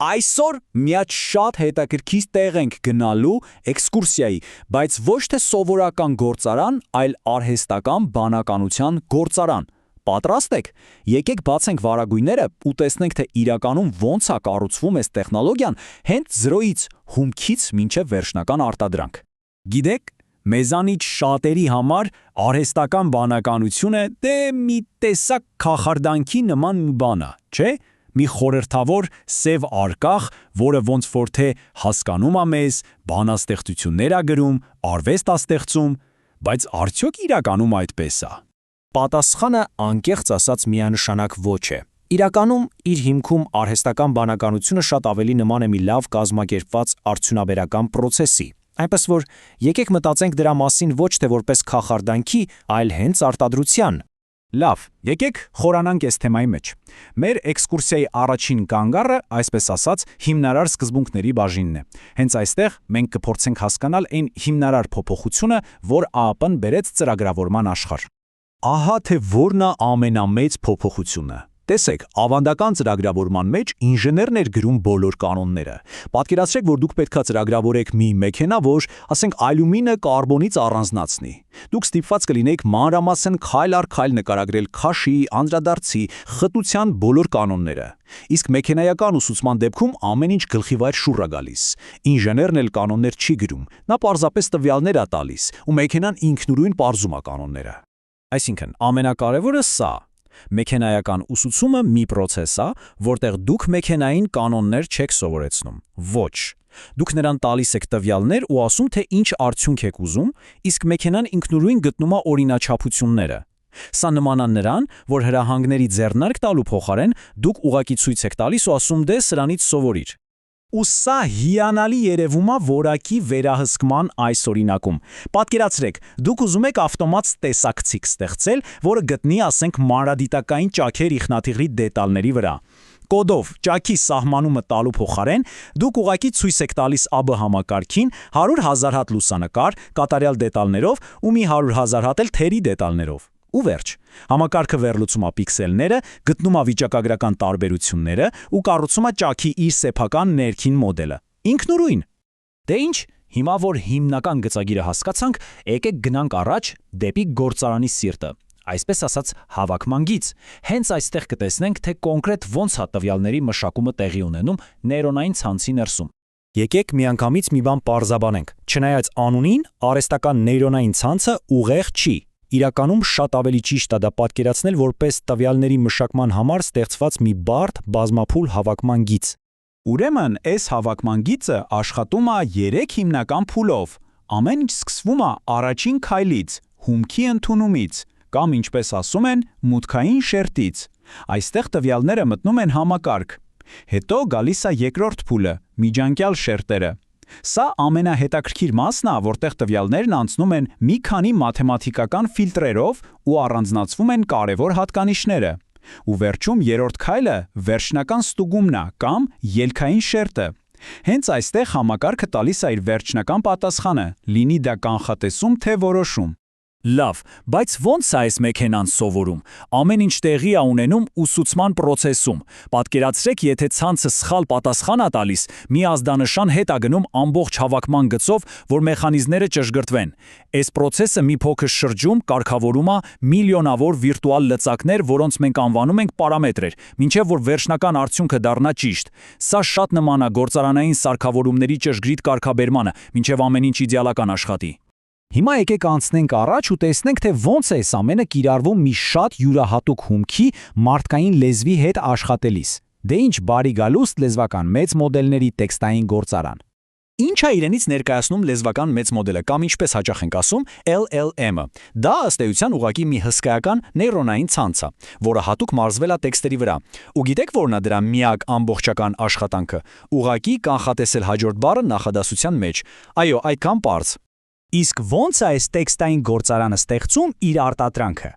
Այսօր միած շատ հետաքրքիր տեղ ենք գնալու էքսկուրսիայի, բայց ոչ թե սովորական գործարան, այլ արհեստական բանականության գործարան։ Պատրաստ եք։ Եկեք բացենք վարագույրները ու տեսնենք, թե իրականում ոնց է կառուցվում այս տեխնոլոգիան հենց զրոյից, հումքից մինչև վերջնական արտադրանք։ Գիտեք, մեզանից շատերի համար արհեստական բանականությունը դե մի տեսակ կախարդանքի նման մի բան է, չէ՞։ Մի խորհրդավոր սև արկղ, որը ոնց որ թե հասկանում է մեզ, բանաստեղծություններ է գրում, արվեստ է ստեղծում, բայց արդյոք իրականում այդպես է։ Պատասխանը անկեղծ ասած միանշանակ ոչ է։ Իրականում իր հիմքում արհեստական բանականությունը շատ ավելի նման է մի լավ կազմակերպված արդյունաբերական պրոցեսի։ Այնպես որ եկեք մտածենք դրա մասին ոչ թե որպես կախարդանքի, այլ հենց արտադրության։ Լավ, եկեք խորանանք այս թեմայի մեջ։ Մեր էքսկուրսիայի առաջին կանգառը, այսպես ասած, հիմնարար սկզբունքների բաժինն է։ Հենց այստեղ մենք կփորձենք հասկանալ այն հիմնարար փոփոխությունը, որ ԱԱՊ-ն բերեց ծրագրավորման աշխարհ։ Ահա թե որն է ամենամեծ փոփոխությունը։ Տեսեք, ավանդական ծրագրավորման մեջ ինժեներն էր գրում բոլոր կանոնները։ Պատկերացրեք, որ դուք պետքա ծրագրավորեք մի մեքենա, որ, ասենք, ալյումինը կարբոնից առանձնացնի։ Դուք ստիպված կլինեիք մանրամասն քայլ առ քայլ նկարագրել քաշի, անդրադարձի, խտության բոլոր կանոնները։ Իսկ մեքենայական ուսուցման դեպքում ամեն ինչ գլխիվայր շուռ է գալիս։ Ինժեներն էլ կանոններ չի գրում, նա պարզապես տվյալներ է տալիս, ու մեքենան ինքնուրույն պարզում է կանոնները։ Այսինքն, ամենակարևորը սա։ Մեքենայական ուսուցումը մի պրոցես է, որտեղ դուք մեքենային կանոններ չեք սովորեցնում։ Ոչ։ Դուք նրան տալիս եք տվյալներ ու ասում, թե ինչ արդյունք եք ուզում, իսկ մեքենան ինքնուրույն գտնում է օրինաչափությունները։ Սա նման է նրան, որ հրահանգների ձեռնարկ տալու փոխարեն դուք ուղղակի ցույց եք տալիս ու ասում դե սրանից սովորիր։ Ու սա հիանալի երևում է որակի վերահսկման այս օրինակում։ Պատկերացրեք, դուք ուզում եք ավտոմատ տեսակցիկ ստեղծել, որը գտնի, ասենք, մանրադիտակային ճաքեր իխնաթիռի դետալների վրա։ Կոդով ճաքի սահմանումը տալու փոխարեն դուք ուղղակի ցույց եք տալիս ԱԲ համակարգին 100,000 հատ լուսանկար կատարյալ դետալներով ու մի 100,000 հատ էլ թերի դետալներով։ Ու վերջ։ Համակարգը վերլուծում է պիքսելները, գտնում է վիճակագրական տարբերությունները ու կառուցում է ճաքի իր սեփական ներքին մոդելը։ Ինքնուրույն։ Դե ինչ, հիմա որ հիմնական գծագիրը հասկացանք, եկեք գնանք առաջ դեպի գործարանի սիրտը, այսպես ասած հավաքման գիծ։ Հենց այստեղ կտեսնենք, թե կոնկրետ ոնց է տվյալների մշակումը տեղի ունենում նեյրոնային ցանցի ներսում։ Եկեք միանգամից մի բան պարզաբանենք։ Չնայած անունին, արհեստական նեյրոնային ցանցը ուղեղ չի։ Իրականում շատ ավելի ճիշտ է դա պատկերացնել որպես տվյալների մշակման համար ստեղծված մի բարդ բազմափուլ հավաքման գիծ։ Ուրեմն, այս հավաքման գիծը աշխատում է 3 հիմնական փուլով։ Ամեն ինչ սկսվում է առաջին քայլից, հումքի ընդունումից, կամ ինչպես ասում են, մուտքային շերտից։ Այստեղ տվյալները մտնում են համակարգ։ Հետո գալիս է երկրորդ փուլը՝ միջանկյալ շերտերը։ Սա ամենահետաքրքիր մասն է, որտեղ տվյալներն անցնում են մի քանի մաթեմատիկական ֆիլտրերով ու առանձնացվում են կարևոր հատկանիշները։ Ու վերջում երրորդ քայլը վերջնական ստուգումն է կամ ելքային շերտը։ Հենց այստեղ համակարգը տալիս է իր վերջնական պատասխանը, լինի դա կանխատեսում թե որոշում։ Լավ, բայց ո՞նց է այս մեքենան սովորում։ Ամեն ինչ տեղի է ունենում ուսուցման պրոցեսում։ Պատկերացրեք, եթե ցանցը սխալ պատասխան է տալիս, մի ազդանշան հետ է գնում ամբողջ հավաքման գծով, որ մեխանիզմները ճշգրտվեն։ Այս պրոցեսը մի փոքր շրջում կարգավորում է միլիոնավոր վիրտուալ լծակներ, որոնց մենք անվանում ենք պարամետրեր, մինչև որ վերջնական արդյունքը դառնա ճիշտ։ Սա շատ նման է գործարանային սարքավորումների ճշգրիտ կարգաբերմանը, մինչև ամեն ինչ իդեալական աշխատի։ Հիմա եկեք անցնենք առաջ ու տեսնենք, թե ոնց է այս ամենը կիրառվում մի շատ յուրահատուկ հումքի մարդկային լեզվի հետ աշխատելիս։ Դե ինչ բարի գալուստ լեզվական մեծ մոդելների տեքստային գործարան։ Ինչ է իրենից ներկայացնում լեզվական մեծ մոդելը կամ ինչպես հաճախ ենք ասում LLM-ը։ Դա ըստ էության ուղղակի մի հսկայական նեյրոնային ցանց է, որը հատուկ մարզվել է տեքստերի վրա։ Ու գիտեք որն է դրա միակ ամբողջական աշխատանքը։ Ուղղակի կանխատեսել հաջորդ բառը նախադասության մեջ։ Այո, այդքան պարզ։ Իսկ ո՞նց է այս տեքստային գործարանը ստեղծում իր արտադրանքը։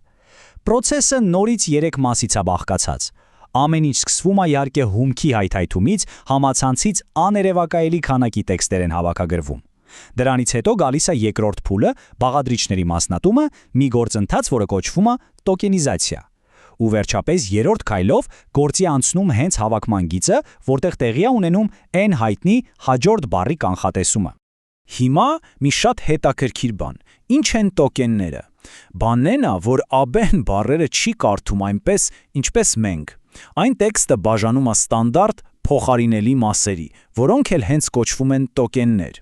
Պրոցեսը նորից 3 մասից է բաղկացած։ Ամեն ինչ սկսվում է իհարկե հումքի հայթայթումից, համացանցից աներևակայելի քանակի տեքստեր են հավաքագրվում։ Դրանից հետո գալիս է երկրորդ փուլը՝ բաղադրիչների մասնատումը, մի գործընթաց, որը կոչվում է տոկենիզացիա։ Ու վերջապես երրորդ քայլով գործի անցնում հենց հավաքման գիծը, որտեղ տեղի է ունենում այն հայտնի հաջորդ բառի կանխատեսումը։ Հիմա մի շատ հետաքրքիր բան. ինչ են տոկենները։ Բանն է, որ աբեն բառերը չի կարդում այնպես, ինչպես մենք։ Այն տեքստը բաժանում է ստանդարտ փոխարինելի մասերի, որոնք էլ հենց կոչվում են տոկեններ։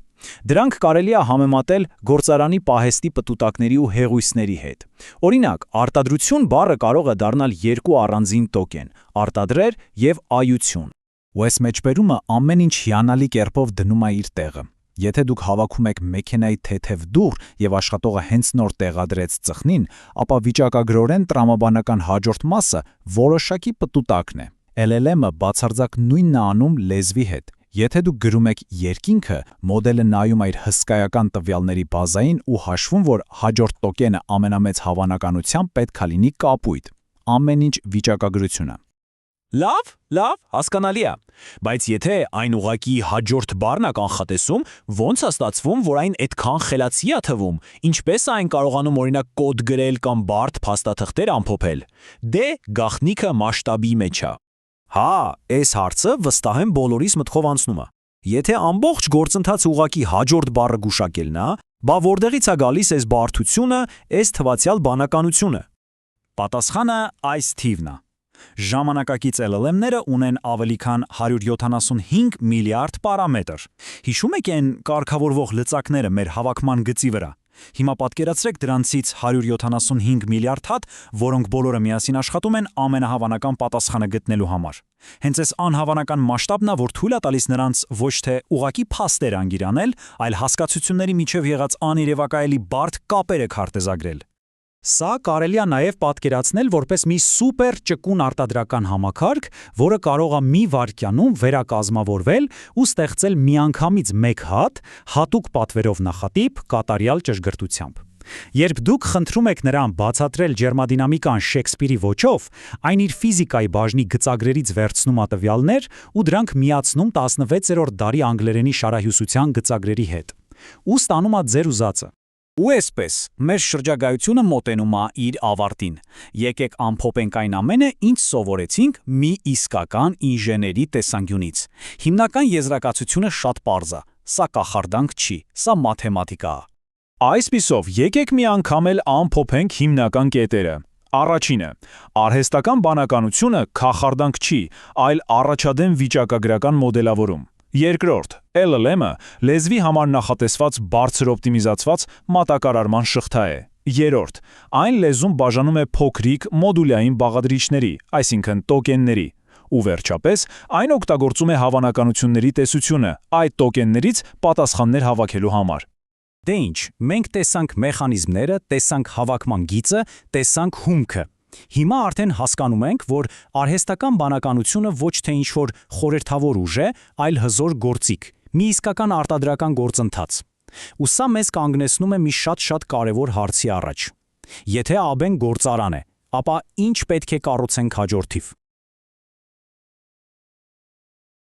Դրանք կարելի է համեմատել գործարանի պահեստի պտուտակների ու հեղույսների հետ։ Օրինակ, արտադրություն բառը կարող է դառնալ երկու առանձին տոկեն՝ արտադրեր եւ այություն։ Ու այս մեջբերումը ամեն ինչ հիանալի կերպով դնում է իր տեղը։ Եթե դուք հավաքում եք մեքենայի թեթև դուռ եւ աշխատողը հենց նոր տեղադրեց ծխնին, ապա վիճակագրորեն տրամաբանական հաջորդ մասը որոշակի պտուտակն է։ LLM-ը բացարձակ նույնն է անում լեզվի հետ։ Եթե դուք գրում եք երկինքը, մոդելը նայում է իր հսկայական տվյալների բազային ու հաշվում, որ հաջորդ տոկենը ամենամեծ հավանականությամբ պետք է լինի կապույտ։ Ամեն ինչ վիճակագրությունը։ Լավ, հասկանալի է։ Բայց եթե այն ուղակի հաջորդ բառն է կանխատեսում, ո՞նց է ստացվում, որ այն այդքան խելացի է թվում։ Ինչպես է այն կարողանում օրինակ կոդ գրել կամ բարդ փաստաթղթեր ամփոփել։ Դե գաղտնիքը մասշտաբի մեջ է։ Հա, այս հարցը վստահ եմ բոլորիս մտքով անցնում է։ Եթե ամբողջ գործընթացը ուղակի հաջորդ բառը գուշակելն է, բա որտեղից է գալիս այս բարդությունը, այս թվացial բանականությունը։ Պատասխանը այս թիվն է։ Ժամանակակից LLM-ները ունեն ավելի քան 175 միլիարդ պարամետր։ Հիշում եք այն կարգավորվող լծակները մեր հավաքման գծի վրա։ Հիմա պատկերացրեք դրանցից 175 միլիարդ հատ, որոնք բոլորը միասին աշխատում են ամենահավանական պատասխանը գտնելու համար։ Հենց այս անհավանական մասշտաբն է, որ թույլ է տալիս նրանց ոչ թե ուղակի փաստեր անգիրանել, այլ հասկացությունների միջև եղած աներևակայելի բարդ կապերը քարտեզագրել։ Սա կարելի է նաև պատկերացնել որպես մի սուպեր ճկուն արտադրական համակարգ, որը կարող է մի վայրկյանում վերակազմավորվել ու ստեղծել միանգամից մեկ հատ, հատուկ պատվերով նախատիպ, կատարյալ ճշգրտությամբ։ Երբ դուք խնդրում եք նրան բացատրել ջերմադինամիկան Շեքսպիրի ոճով, այն իր ֆիզիկայի բաժնի գծագրերից վերցնում է տվյալներ ու դրանք միացնում 16-րդ դարի անգլերենի շարահյուսության գծագրերի հետ։ Ու ստանում է ձեր ուզածը։ Ու այսպես, մեր շրջագայությունը մոտենում է իր ավարտին։ Եկեք ամփոփենք այն ամենը, ինչ սովորեցինք մի իսկական ինժեների տեսանկյունից։ Հիմնական եզրակացությունը շատ պարզ է։ Սա կախարդանք չի, սա մաթեմատիկա է։ Այսպիսով, եկեք մի անգամ էլ ամփոփենք հիմնական կետերը։ Առաջինը. արհեստական բանականությունը կախարդանք չի, այլ առաջադեմ վիճակագրական մոդելավորում։ Երկրորդ. LLM-ը լեզվի համար նախատեսված բարձր օպտիմիզացված մատակարարման շղթա է։ Երրորդ. այն լեզուն բաժանում է փոքրիկ մոդուլային բաղադրիչների, այսինքն տոկենների։ Ու վերջապես, այն օգտագործում է հավանականությունների տեսությունը, այդ տոկեններից պատասխաններ հավաքելու համար։ Դե ինչ, մենք տեսանք մեխանիզմները, տեսանք հավաքման գիծը, տեսանք հումքը։ Հիմա արդեն հասկանում ենք, որ արհեստական բանականությունը ոչ թե ինչ-որ խորհրդավոր ուժ է, այլ հզոր գործիք, մի իսկական արտադրական գործընթաց։ Ու սա մեզ կանգնեցնում է մի շատ կարևոր հարցի առաջ։ Եթե աբեն գործարան է, ապա ինչ պետք է կառուցենք հաջորդիվ։